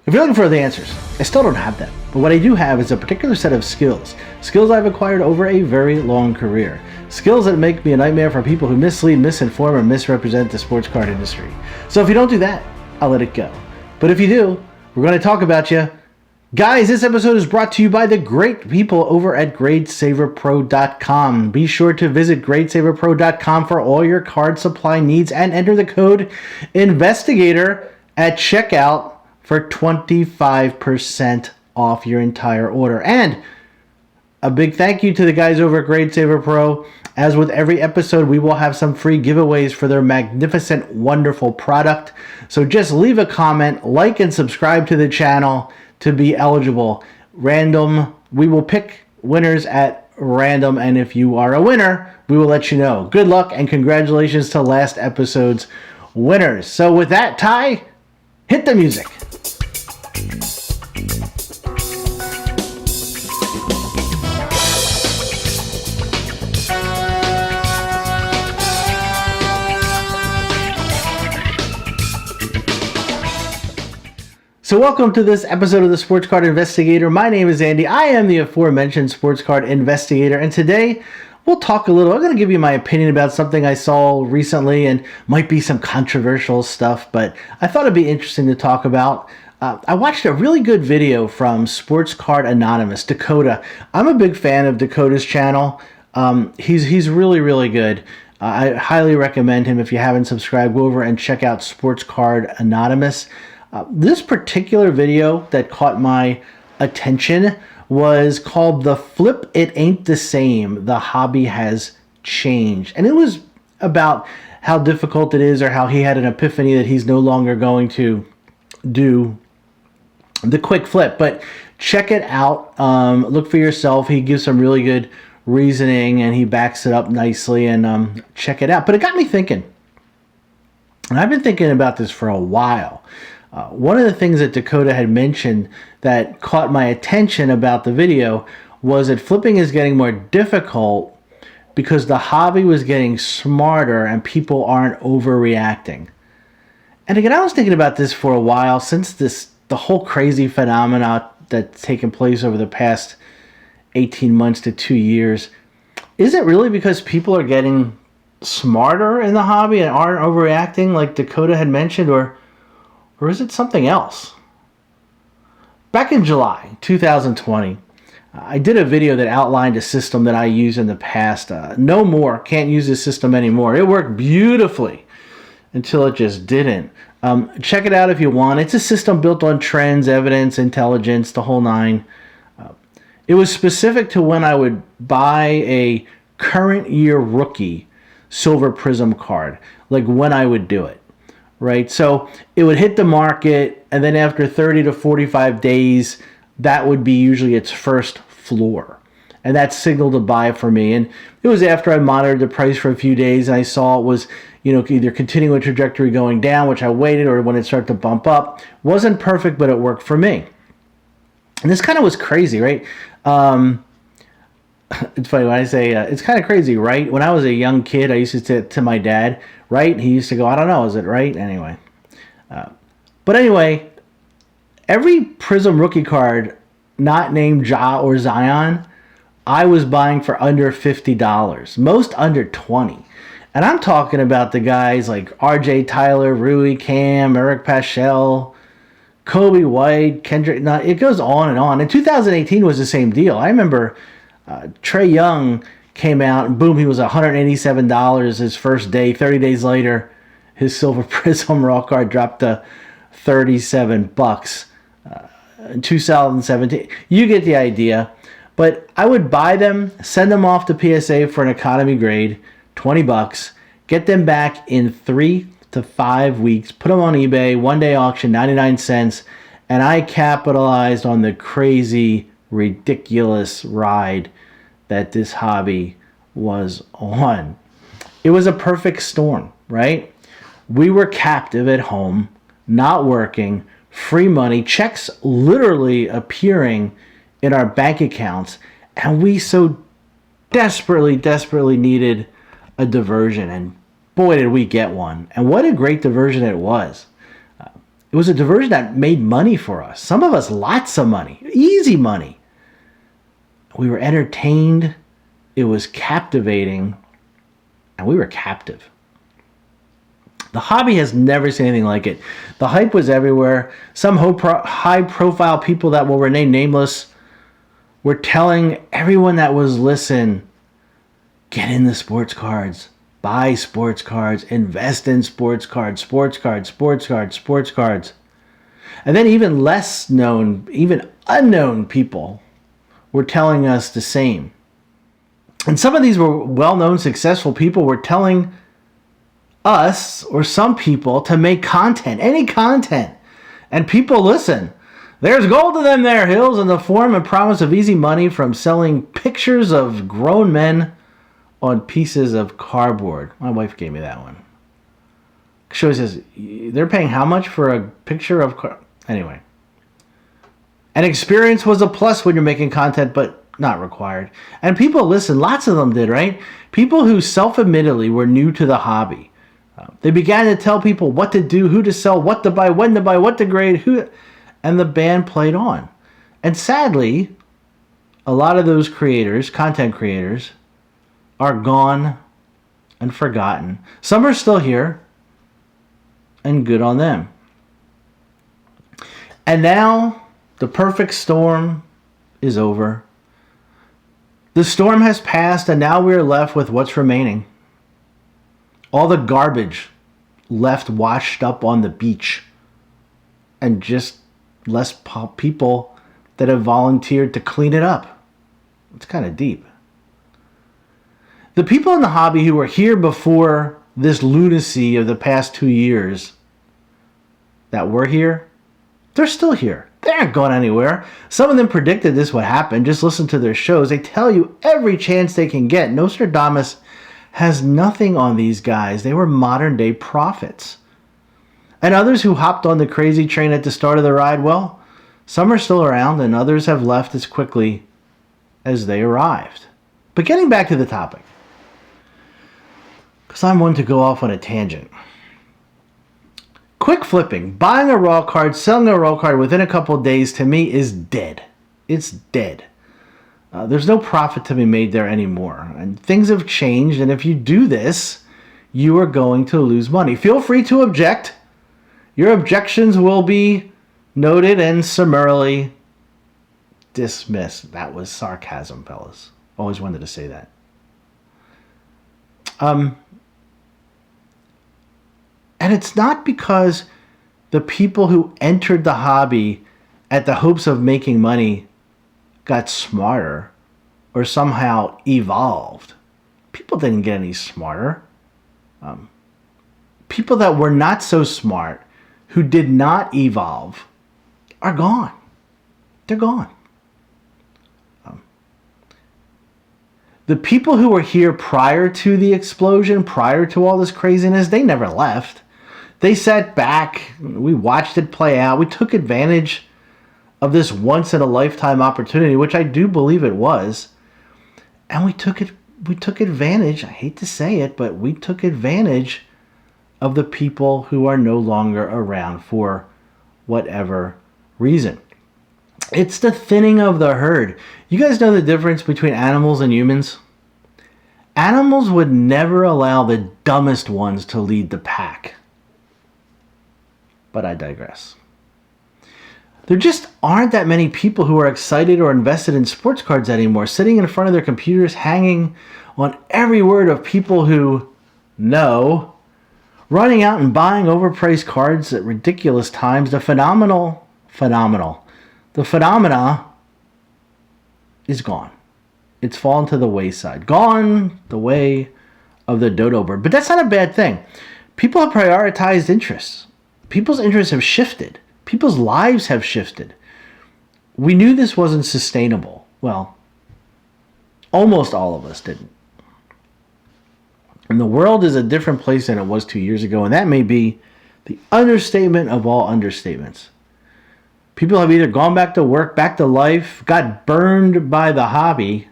If you're looking for the answers, I still don't have them. But what I do have is a particular set of skills. Skills I've acquired over a very long career. Skills that make me a nightmare for people who mislead, misinform, or misrepresent the sports card industry. So if you don't do that, I'll let it go. But if you do, we're going to talk about you. Guys, this episode is brought to you by the great people over at GradeSaverPro.com. Be sure to visit GradeSaverPro.com for all your card supply needs and enter the code INVESTIGATOR at checkout for 25% off your entire order. And a big thank you to the guys over at Grade Saver Pro. As with every episode, we will have some free giveaways for their magnificent, wonderful product. So just leave a comment, like and subscribe to the channel to be eligible. Random, we will pick winners at random, and if you are a winner, we will let you know. Good luck and congratulations to last episode's winners. So with that, Ty, hit the music. So welcome to this episode of the Sports Card Investigator. My name is Andy. I am the aforementioned Sports Card Investigator, and today we'll talk a little. I'm going to give you my opinion about something I saw recently, and might be some controversial stuff, but I thought it'd be interesting to talk about. I watched a really good video from Sports Card Anonymous, Dakota. I'm a big fan of Dakota's channel. He's really, really good. I highly recommend him. If you haven't subscribed, go over and check out Sports Card Anonymous. This particular video that caught my attention was called "The Flip It Ain't the Same. The Hobby Has Changed." And it was about how difficult it is, or how he had an epiphany that he's no longer going to do the quick flip. But check it out. Look for yourself. He gives some really good reasoning, and he backs it up nicely, and check it out. But it got me thinking. And I've been thinking about this for a while. One of the things that Dakota had mentioned that caught my attention about the video was that flipping is getting more difficult because the hobby was getting smarter and people aren't overreacting. And again, I was thinking about this for a while, since the whole crazy phenomena that's taken place over the past 18 months to 2 years. Is it really because people are getting smarter in the hobby and aren't overreacting like Dakota had mentioned, or is it something else? Back in July 2020, I did a video that outlined a system that I used in the past. No more, can't use this system anymore. It worked beautifully until it just didn't. Check it out if you want. It's a system built on trends, evidence, intelligence, the whole nine. It was specific to when I would buy a current year rookie silver prism card, like when I would do it. Right, so it would hit the market, and then after 30 to 45 days, that would be usually its first floor. And that signaled a buy for me. And it was after I monitored the price for a few days, and I saw it was, either continuing a trajectory going down, which I waited, or when it started to bump up. Wasn't perfect, but it worked for me. And this kind of was crazy, right? It's funny when I say it's kind of crazy, right? When I was a young kid, I used to say to my dad, right? He used to go, I don't know, is it right? Anyway. But anyway, every Prism rookie card not named Ja or Zion, I was buying for under $50. Most under $20. And I'm talking about the guys like RJ Tyler, Rui, Cam, Eric Paschal, Kobe White, Kendrick. Now, it goes on and on. And 2018 was the same deal. I remember Trae Young came out, and boom, he was $187 his first day. 30 days later, his silver prism raw card dropped to $37 in 2017. You get the idea. But I would buy them, send them off to PSA for an economy grade, $20, get them back in 3 to 5 weeks, put them on eBay, one-day auction, 99 cents, and I capitalized on the crazy, ridiculous ride that this hobby was on. It was a perfect storm, right? We were captive at home, not working, free money, checks literally appearing in our bank accounts, and we so desperately needed a diversion, and boy did we get one. And what a great diversion it was. It was a diversion that made money for us. Some of us, lots of money, easy money. We were entertained. It was captivating. And we were captive. The hobby has never seen anything like it. The hype was everywhere. Some high-profile people that will remain nameless were telling everyone that was listening, get in the sports cards. Buy sports cards. Invest in sports cards. Sports cards. Sports cards. Sports cards. And then even less known, even unknown people were telling us the same. And some of these were well-known, successful people were telling us or some people to make content, any content. And people listen. There's gold to them there, Hills, in the form and promise of easy money from selling pictures of grown men on pieces of cardboard. My wife gave me that one. She says, they're paying how much for a picture of Anyway. And experience was a plus when you're making content, but not required. And people listen. Lots of them did, right? People who self-admittedly were new to the hobby. They began to tell people what to do, who to sell, what to buy, when to buy, what to grade, and the band played on. And sadly, a lot of those creators, content creators, are gone and forgotten. Some are still here, and good on them. And now, the perfect storm is over. The storm has passed, and now we are left with what's remaining. All the garbage left washed up on the beach, and just less people that have volunteered to clean it up. It's kind of deep. The people in the hobby who were here before this lunacy of the past 2 years that were here, they're still here. They aren't going anywhere. Some of them predicted this would happen. Just listen to their shows. They tell you every chance they can get. Nostradamus has nothing on these guys. They were modern day prophets. And others who hopped on the crazy train at the start of the ride, well, some are still around and others have left as quickly as they arrived. But getting back to the topic, because I'm one to go off on a tangent. Quick flipping, buying a raw card, selling a raw card within a couple of days, to me, is dead. It's dead. There's no profit to be made there anymore. And things have changed, and if you do this, you are going to lose money. Feel free to object. Your objections will be noted and summarily dismissed. That was sarcasm, fellas. Always wanted to say that. And it's not because the people who entered the hobby at the hopes of making money got smarter or somehow evolved. People didn't get any smarter. People that were not so smart, who did not evolve, are gone. They're gone. The people who were here prior to the explosion, prior to all this craziness, they never left. They sat back. We watched it play out. We took advantage of this once-in-a-lifetime opportunity, which I do believe it was. And we took advantage, I hate to say it, but we took advantage of the people who are no longer around for whatever reason. It's the thinning of the herd. You guys know the difference between animals and humans? Animals would never allow the dumbest ones to lead the pack. But I digress. There just aren't that many people who are excited or invested in sports cards anymore, sitting in front of their computers, hanging on every word of people who know, running out and buying overpriced cards at ridiculous times. The phenomena is gone. It's fallen to the wayside. Gone the way of the dodo bird. But that's not a bad thing. People have prioritized interests. People's interests have shifted. People's lives have shifted. We knew this wasn't sustainable. Well, almost all of us didn't. And the world is a different place than it was 2 years ago, and that may be the understatement of all understatements. People have either gone back to work, back to life, got burned by the hobby,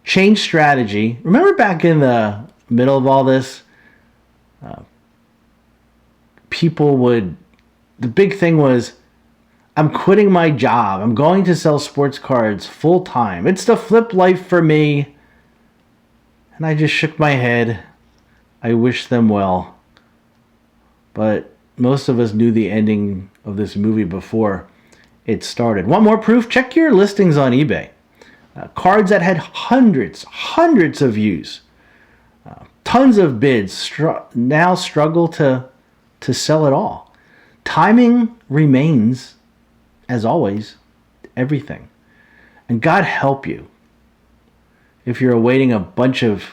changed strategy. Remember back in the middle of all this, people would the big thing was, I'm quitting my job. I'm going to sell sports cards full time. It's the flip life for me. And I just shook my head. I wish them well. But most of us knew the ending of this movie before it started. Want more proof? Check your listings on eBay. Cards that had hundreds of views, tons of bids, now struggle to sell at all. Timing remains, as always, everything. And God help you if you're awaiting a bunch of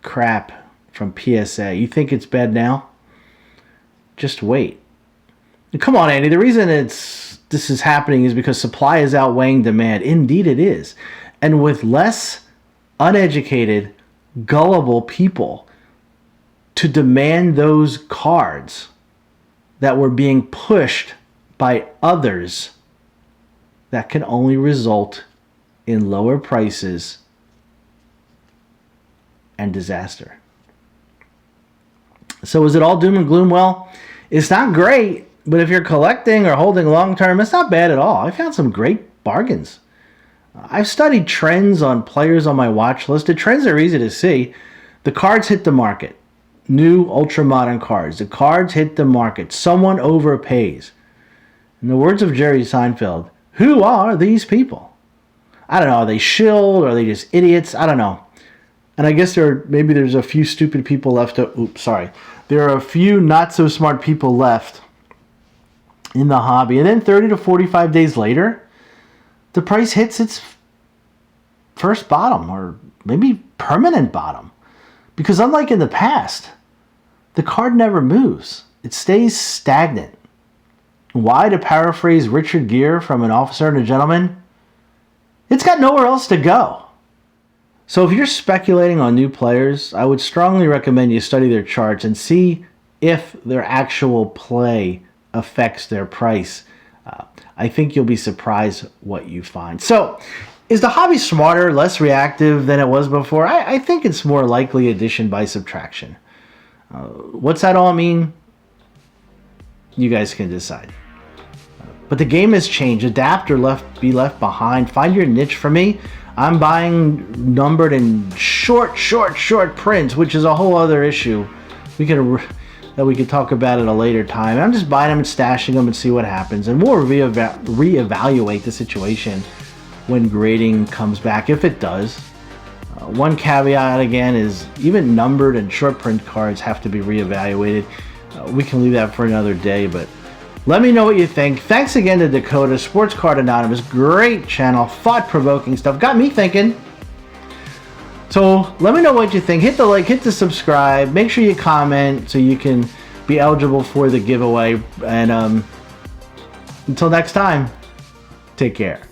crap from PSA. You think it's bad now? Just wait. And come on, Andy. The reason this is happening is because supply is outweighing demand. Indeed it is. And with less uneducated, gullible people to demand those cards that were being pushed by others, that can only result in lower prices and disaster. So is it all doom and gloom? Well, it's not great, but if you're collecting or holding long term, it's not bad at all. I found some great bargains. I've studied trends on players on my watch list. The trends are easy to see. The cards hit the market. New ultra-modern cards. The cards hit the market. Someone overpays. In the words of Jerry Seinfeld, who are these people? I don't know. Are they shilled? Are they just idiots? I don't know. And I guess maybe there's a few stupid people left. There are a few not so smart people left in the hobby. And then 30 to 45 days later, the price hits its first bottom, or maybe permanent bottom. Because unlike in the past, the card never moves. It stays stagnant. Why, to paraphrase Richard Gere from An Officer and a Gentleman? It's got nowhere else to go. So if you're speculating on new players, I would strongly recommend you study their charts and see if their actual play affects their price. I think you'll be surprised what you find. So, is the hobby smarter, less reactive than it was before? I think it's more likely addition by subtraction. What's that all mean? You guys can decide. But the game has changed. Adapt or be left behind. Find your niche. For me, I'm buying numbered and short prints, which is a whole other issue. We could talk about at a later time. I'm just buying them and stashing them and see what happens. And we'll reevaluate the situation when grading comes back, if it does. One caveat again is even numbered and short print cards have to be reevaluated. We can leave that for another day, but let me know what you think. Thanks again to Dakota, Sports Card Anonymous. Great channel, thought-provoking stuff. Got me thinking. So let me know what you think. Hit the like, hit the subscribe. Make sure you comment so you can be eligible for the giveaway. And until next time, take care.